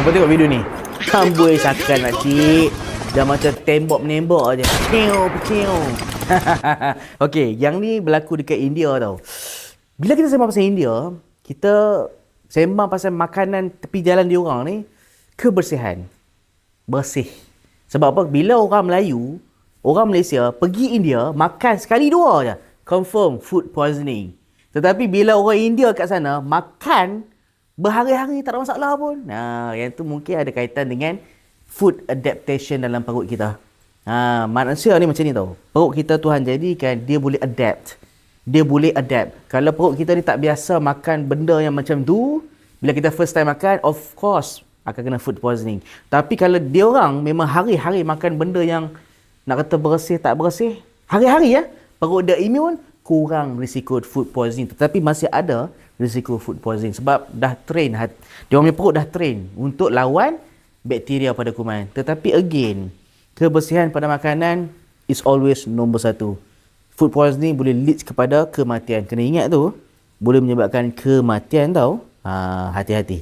Apa tengok video ni? Amboi sakan makcik. Dah macam tembok menembok aje. Peciu. Okey, yang ni berlaku dekat India tau. Bila kita sembang pasal India, kita sembang pasal makanan tepi jalan diorang ni, kebersihan. Bersih. Sebab apa? Bila orang Melayu, orang Malaysia pergi India, makan sekali dua je. Confirm food poisoning. Tetapi bila orang India kat sana, makan berhari-hari tak ada masalah pun. Nah, yang tu mungkin ada kaitan dengan food adaptation dalam perut kita. Manusia ni macam ni tau. Perut kita Tuhan jadikan dia boleh adapt. Dia boleh adapt. Kalau perut kita ni tak biasa makan benda yang macam tu, bila kita first time makan, of course akan kena food poisoning. Tapi kalau dia orang memang hari-hari makan benda yang nak kata bersih tak bersih, hari-hari ya, perut dia imun, kurang risiko food poisoning. Tetapi masih ada risiko food poisoning sebab dah train, dia orang punya perut dah train untuk lawan bakteria pada kuman. Tetapi again, kebersihan pada makanan is always nombor satu. Food poisoning boleh lead kepada kematian. Kena ingat tu, boleh menyebabkan kematian tau. Hati-hati.